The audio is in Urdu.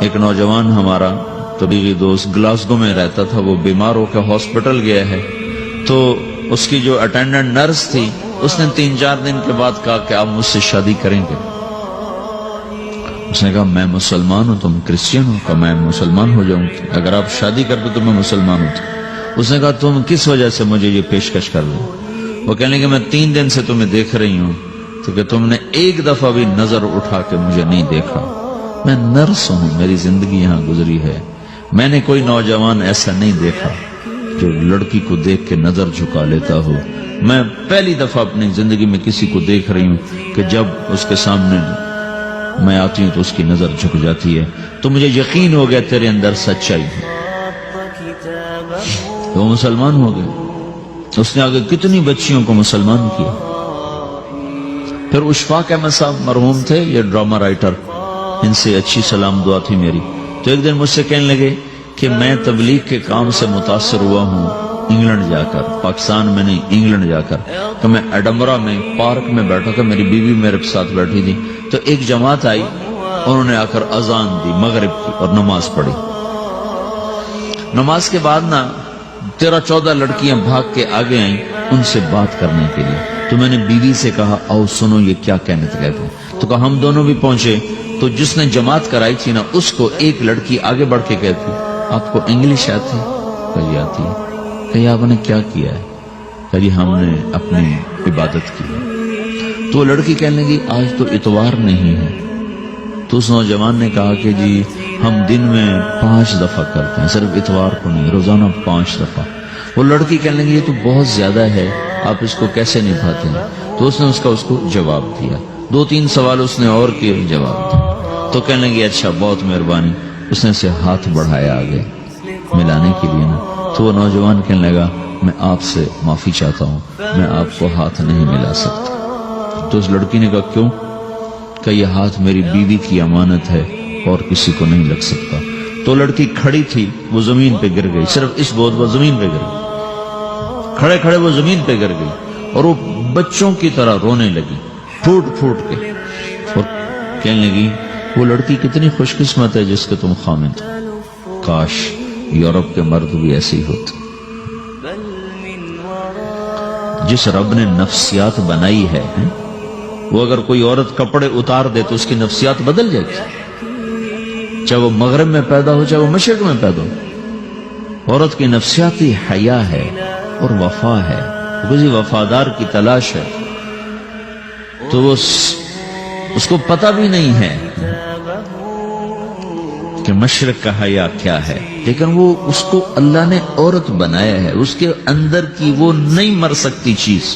ایک نوجوان ہمارا طبیعی دوست گلاسگو میں رہتا تھا، وہ بیمار ہو کے ہاسپٹل گیا ہے، تو اس کی جو اٹینڈنٹ نرس تھی اس نے 3-4 دن کے بعد کہا کہ آپ مجھ سے شادی کریں گے؟ اس نے کہا میں مسلمان ہوں، تم کرسچن ہو؟ کہا میں مسلمان ہو جاؤں، اگر آپ شادی کر دو تو میں مسلمان ہوں۔ اس نے کہا تم کس وجہ سے مجھے یہ پیشکش کر دو؟ وہ کہنے کہ میں 3 دن سے تمہیں دیکھ رہی ہوں تو کہ تم نے ایک دفعہ بھی نظر اٹھا کے مجھے نہیں دیکھا، میں نرس ہوں، میری زندگی یہاں گزری ہے، میں نے کوئی نوجوان ایسا نہیں دیکھا جو لڑکی کو دیکھ کے نظر جھکا لیتا ہو، میں پہلی دفعہ اپنی زندگی میں کسی کو دیکھ رہی ہوں کہ جب اس کے سامنے میں آتی ہوں تو اس کی نظر جھک جاتی ہے، تو مجھے یقین ہو گیا تیرے اندر سچائی ہے۔ تو وہ مسلمان ہو گئے۔ اس نے آگے کتنی بچیوں کو مسلمان کیا۔ پھر اشفاق احمد صاحب مرحوم تھے، یہ ڈرامہ رائٹر، ان سے اچھی سلام دعا تھی میری، تو ایک دن مجھ سے کہنے لگے کہ میں تبلیغ کے کام سے متاثر ہوا ہوں انگلینڈ جا کر، پاکستان میں نہیں، انگلینڈ جا کر، تو میں ایڈنبرا میں پارک میں بیٹھا تھا، میری بیوی میرے ساتھ بیٹھی تھی، تو ایک جماعت آئی، انہوں نے آ کر اذان دی مغرب کی اور نماز پڑھی۔ نماز کے بعد نا 13-14 لڑکیاں بھاگ کے آگے آئیں ان سے بات کرنے کے لیے، تو میں نے بیوی سے کہا آؤ سنو یہ کیا کہنے کہتے ہیں، تو کہا ہم دونوں بھی پہنچے، تو جس نے جماعت کرائی تھی نا اس کو ایک لڑکی آگے بڑھ کے کہتی آپ کو انگلش آتی؟ کہی آتی ہے۔ کہی آپ نے کیا کیا ہے؟ کہی ہم نے اپنی عبادت کی۔ تو لڑکی کہنے لگی آج تو اتوار نہیں ہے، تو اس نوجوان نے کہا کہ جی ہم دن میں 5 دفعہ کرتے ہیں، صرف اتوار کو نہیں، روزانہ 5 دفعہ۔ وہ لڑکی کہنے لگی یہ تو بہت زیادہ ہے، آپ اس کو کیسے نبھاتے ہیں؟ تو اس نے اس کو جواب دیا، 2-3 سوال اس نے اور کیے، جواب دیا، تو کہنے لگی اچھا بہت مہربانی۔ اس نے اسے ہاتھ بڑھایا آگے ملانے کے لیے نا، تو وہ نوجوان کہنے لگا میں آپ سے معافی چاہتا ہوں، میں آپ کو ہاتھ نہیں ملا سکتا۔ تو اس لڑکی نے کہا کیوں؟ کہ یہ ہاتھ میری بیوی کی امانت ہے اور کسی کو نہیں لگ سکتا۔ تو لڑکی کھڑی تھی، وہ زمین پہ گر گئی، صرف اس بہت وہ زمین پہ گر گئی، کھڑے کھڑے وہ زمین پہ گر گئی، اور وہ بچوں کی طرح رونے لگی پھوٹ پھوٹ کے، اور کہنے لگی وہ لڑکی کتنی خوش قسمت ہے جس کے تم خامد، کاش یورپ کے مرد بھی ایسے ہی ہوتے۔ جس رب نے نفسیات بنائی ہے وہ اگر کوئی عورت کپڑے اتار دے تو اس کی نفسیات بدل جائے گی، چاہے وہ مغرب میں پیدا ہو چاہے وہ مشرق میں پیدا ہو۔ عورت کی نفسیاتی حیا ہے اور وفا ہے، کسی وفادار کی تلاش ہے، تو وہ اس کو پتہ بھی نہیں ہے کہ مشرق کا حیا کیا ہے، لیکن وہ اس کو اللہ نے عورت بنایا ہے، اس کے اندر کی وہ نہیں مر سکتی چیز